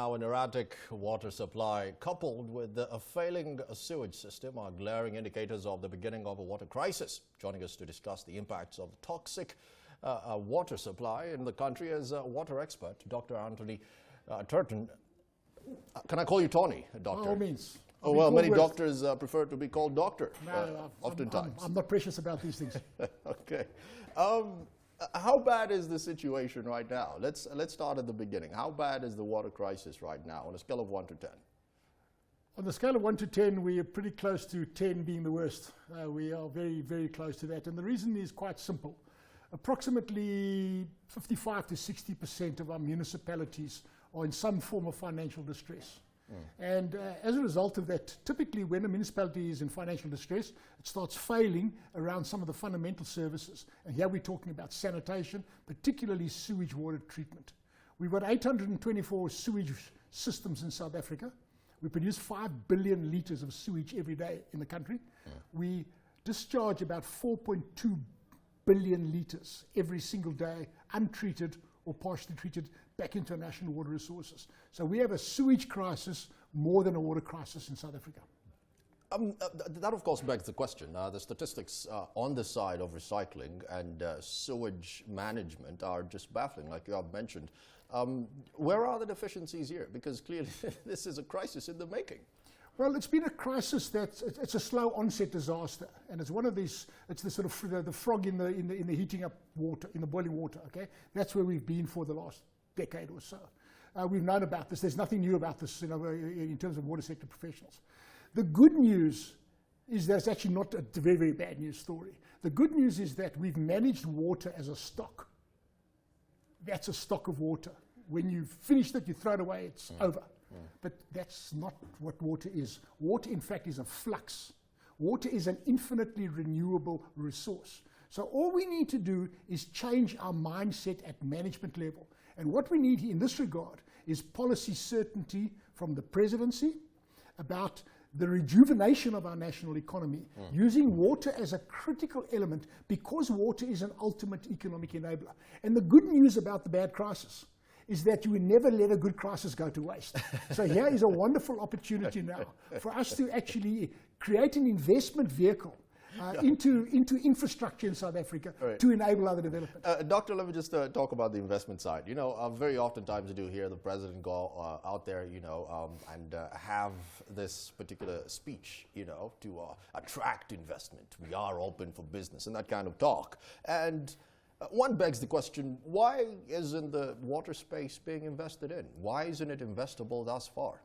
Now, an erratic water supply coupled with a failing sewage system are glaring indicators of the beginning of a water crisis. Joining us to discuss the impacts of toxic water supply in the country is water expert Dr. Anthony Turton. Can I call you Tony, doctor? By all means. Oh, well, many doctors prefer to be called doctor, oftentimes. I'm not precious about these things. Okay. How bad is the situation right now? Let's start at the beginning. How bad is the water crisis right now on a scale of 1 to 10? On the scale of 1 to 10, we are pretty close to 10 being the worst. We are very, very close to that. And the reason is quite simple. Approximately 55 to 60% of our municipalities are in some form of financial distress. And as a result of that, typically when a municipality is in financial distress, it starts failing around some of the fundamental services. And here we're talking about sanitation, particularly sewage water treatment. We've got 824 sewage systems in South Africa. We produce 5 billion litres of sewage every day in the country. We discharge about 4.2 billion litres every single day, untreated or partially treated, back into our national water resources. So we have a sewage crisis more than a water crisis in South Africa. That of course begs the question. The statistics on the side of recycling and sewage management are just baffling, like you have mentioned. Where are the deficiencies here? Because clearly this is a crisis in the making. Well, it's been a crisis it's a slow onset disaster, and it's one of these. It's the sort of the frog in the heating up water, in the boiling water. Okay, that's where we've been for the last decade or so. We've known about this. There's nothing new about this, in terms of water sector professionals. The good news is that it's actually not a very, very bad news story. The good news is that we've managed water as a stock. That's a stock of water. When you've finished it, you throw it away. It's over. But that's not what water is. Water, in fact, is a flux. Water is an infinitely renewable resource. So all we need to do is change our mindset at management level. And what we need in this regard is policy certainty from the presidency about the rejuvenation of our national economy, using water as a critical element because water is an ultimate economic enabler. And the good news about the bad crisis is that you will never let a good crisis go to waste. So here is a wonderful opportunity now for us to actually create an investment vehicle into infrastructure in South Africa to enable other development. Doctor, let me just talk about the investment side. You know, very oftentimes you do hear the president go out there, and have this particular speech, to attract investment. We are open for business and that kind of talk. And one begs the question, why isn't the water space being invested in? Why isn't it investable thus far?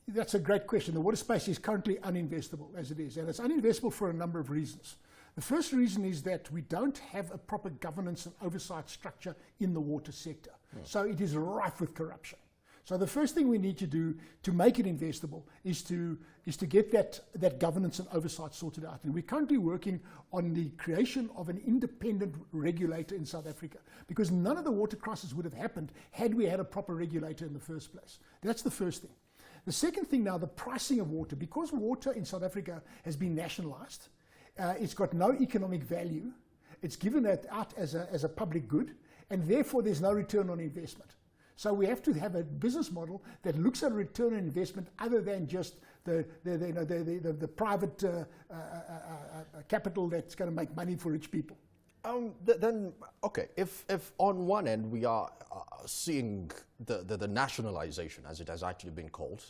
That's a great question. The water space is currently uninvestable as it is, and it's uninvestable for a number of reasons. The first reason is that we don't have a proper governance and oversight structure in the water sector. So it is rife with corruption. So the first thing we need to do to make it investable is to get that governance and oversight sorted out. And we're currently working on the creation of an independent regulator in South Africa, because none of the water crisis would have happened had we had a proper regulator in the first place. That's the first thing. The second thing now, the pricing of water. Because water in South Africa has been nationalized, it's got no economic value. It's given out as a public good, and therefore there's no return on investment. So we have to have a business model that looks at a return on investment other than just the private capital that's going to make money for rich people. If on one end we are seeing the nationalisation, as it has actually been called,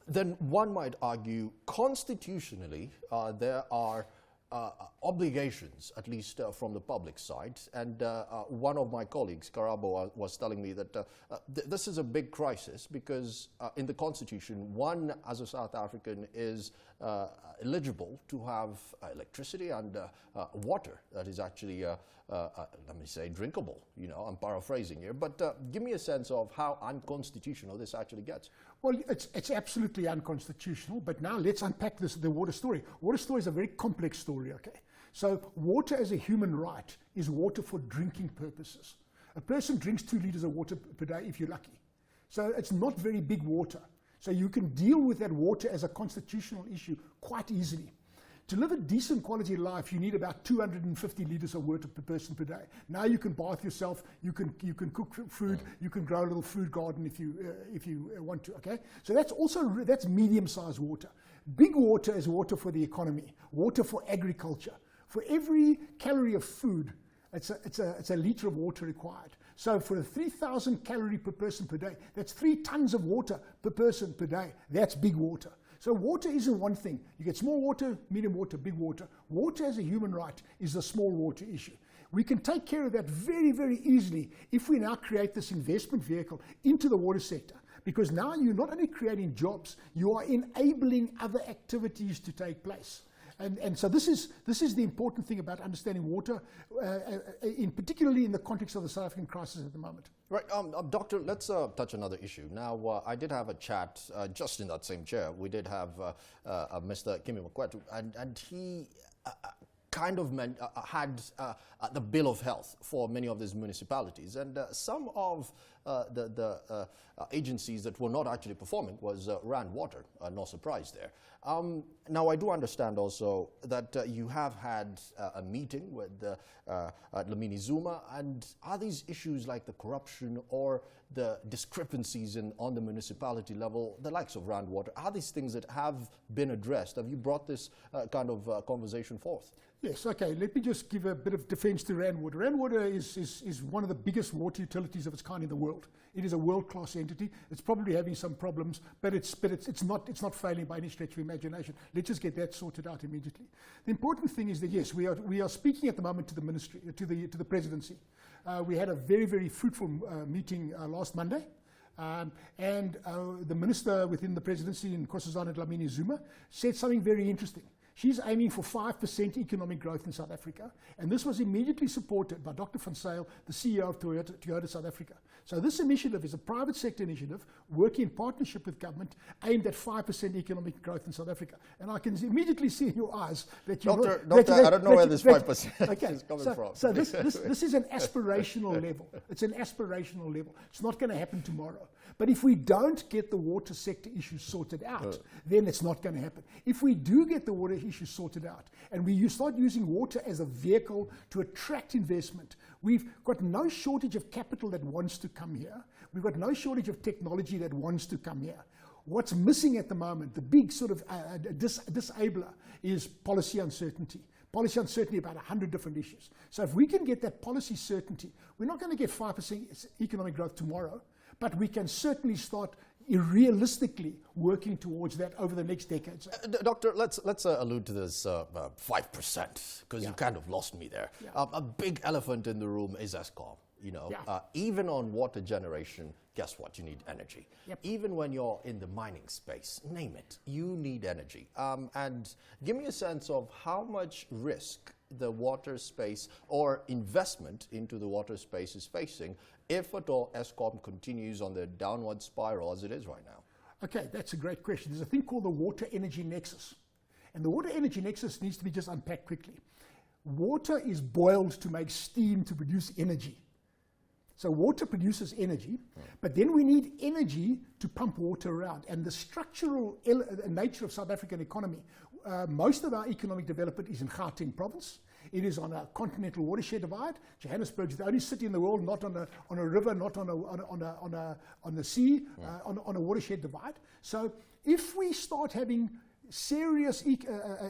then one might argue constitutionally there are obligations, at least from the public side. And one of my colleagues, Karabo, was telling me that this is a big crisis because in the Constitution, one as a South African is eligible to have electricity and water that is actually, let me say, drinkable. I'm paraphrasing here. But give me a sense of how unconstitutional this actually gets. Well, it's absolutely unconstitutional, but now let's unpack the water story. Water story is a very complex story, okay? So water as a human right is water for drinking purposes. A person drinks 2 liters of water per day if you're lucky. So it's not very big water. So you can deal with that water as a constitutional issue quite easily. To live a decent quality life, you need about 250 liters of water per person per day. Now you can bath yourself, you can cook food, you can grow a little food garden if you want to. Okay, so that's medium-sized water. Big water is water for the economy, water for agriculture. For every calorie of food, it's a liter of water required. So for a 3,000 calorie per person per day, that's 3 tons of water per person per day. That's big water. So water isn't one thing. You get small water, medium water, big water. Water as a human right is a small water issue. We can take care of that very, very easily if we now create this investment vehicle into the water sector. Because now you're not only creating jobs, you are enabling other activities to take place. And so this is the important thing about understanding water, particularly in the context of the South African crisis at the moment. Right, Doctor, let's touch another issue. Now, I did have a chat just in that same chair. We did have Mr. Kimi Mokwetu, and he kind of had the bill of health for many of these municipalities, and some of the agencies that were not actually performing was Rand Water. No surprise there. Now, I do understand also that you have had a meeting with Dlamini Zuma, and are these issues like the corruption or the discrepancies on the municipality level, the likes of Rand Water, are these things that have been addressed? Have you brought this kind of conversation forth? Yes, okay, let me just give a bit of defense to Rand Water. Rand Water is one of the biggest water utilities of its kind in the world. It is a world-class entity. It's probably having some problems, but it's not failing by any stretch of imagination. Let's just get that sorted out immediately. The important thing is that, yes, we are speaking at the moment to the ministry, to the presidency. We had a very, very fruitful meeting last Monday. The minister within the presidency, Nkosazana Dlamini Zuma, said something very interesting. She's aiming for 5% economic growth in South Africa, and this was immediately supported by Dr. Van Zyl, the CEO of Toyota South Africa. So this initiative is a private sector initiative working in partnership with government aimed at 5% economic growth in South Africa. And I can immediately see in your eyes that you're Doctor, I don't know where this 5% is coming from. So this is an aspirational level. It's an aspirational level. It's not going to happen tomorrow. But if we don't get the water sector issues sorted out, then it's not going to happen. If we do get the water issues sorted out, and you start using water as a vehicle to attract investment, we've got no shortage of capital that wants to come here. We've got no shortage of technology that wants to come here. What's missing at the moment, the big sort of disabler, is policy uncertainty. Policy uncertainty about 100 different issues. So if we can get that policy certainty, we're not going to get 5% economic growth tomorrow, but we can certainly start realistically working towards that over the next decades. Doctor, let's allude to this 5%, because you kind of lost me there. Yeah. A big elephant in the room is Eskom. You know, even on water generation, guess what? You need energy. Yep. Even when you're in the mining space, name it, you need energy. And give me a sense of how much risk the water space or investment into the water space is facing if at all Eskom continues on the downward spiral as it is right now. Okay, that's a great question. There's a thing called the water energy nexus. And the water energy nexus needs to be just unpacked quickly. Water is boiled to make steam to produce energy. So water produces energy, but then we need energy to pump water around. And the structural nature of South African economy, most of our economic development is in Gauteng province. It is on a continental watershed divide. Johannesburg is the only city in the world not on a river, not on the sea, on a watershed divide. So if we start having serious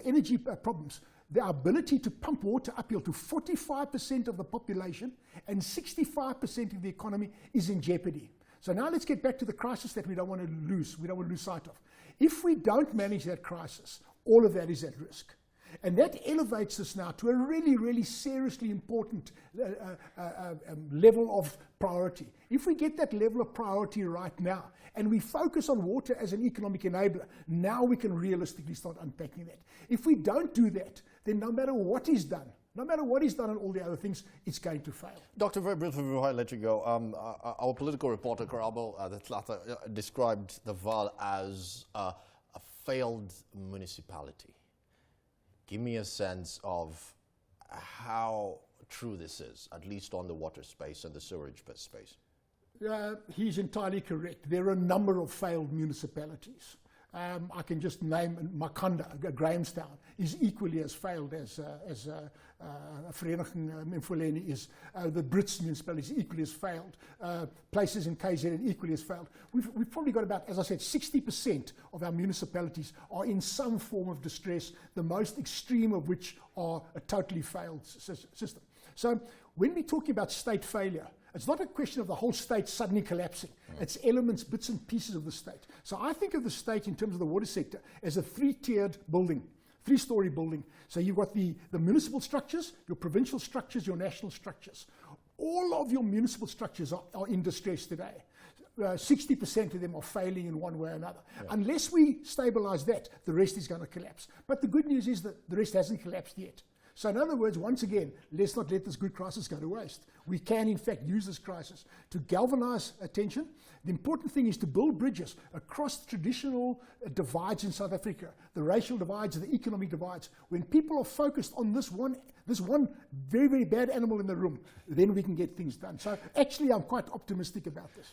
energy problems, the ability to pump water uphill to 45% of the population and 65% of the economy is in jeopardy. So now let's get back to the crisis that we don't want to lose. We don't want to lose sight of. If we don't manage that crisis, all of that is at risk. And that elevates us now to a really, really seriously important level of priority. If we get that level of priority right now, and we focus on water as an economic enabler, now we can realistically start unpacking that. If we don't do that, then no matter what is done on all the other things, it's going to fail. Doctor, very briefly before I let you go, our political reporter, Karabo described the Vaal as a failed municipality. Give me a sense of how true this is, at least on the water space and the sewerage space. He's entirely correct. There are a number of failed municipalities. I can just name Makanda, Grahamstown, is equally as failed as Vereniging Mfuleni is. The Brits municipalities equally as failed. Places in KZN equally as failed. We've probably got about, as I said, 60% of our municipalities are in some form of distress, the most extreme of which are a totally failed system. So when we're talking about state failure, it's not a question of the whole state suddenly collapsing. It's elements, bits and pieces of the state. So I think of the state in terms of the water sector as a three-tiered building, three-story building. So you've got the municipal structures, your provincial structures, your national structures. All of your municipal structures are in distress today. 60% of them are failing in one way or another. Yeah. Unless we stabilize that, the rest is going to collapse. But the good news is that the rest hasn't collapsed yet. So in other words, once again, let's not let this good crisis go to waste. We can, in fact, use this crisis to galvanize attention. The important thing is to build bridges across traditional divides in South Africa, the racial divides, the economic divides. When people are focused on this one very, very bad animal in the room, then we can get things done. So actually, I'm quite optimistic about this.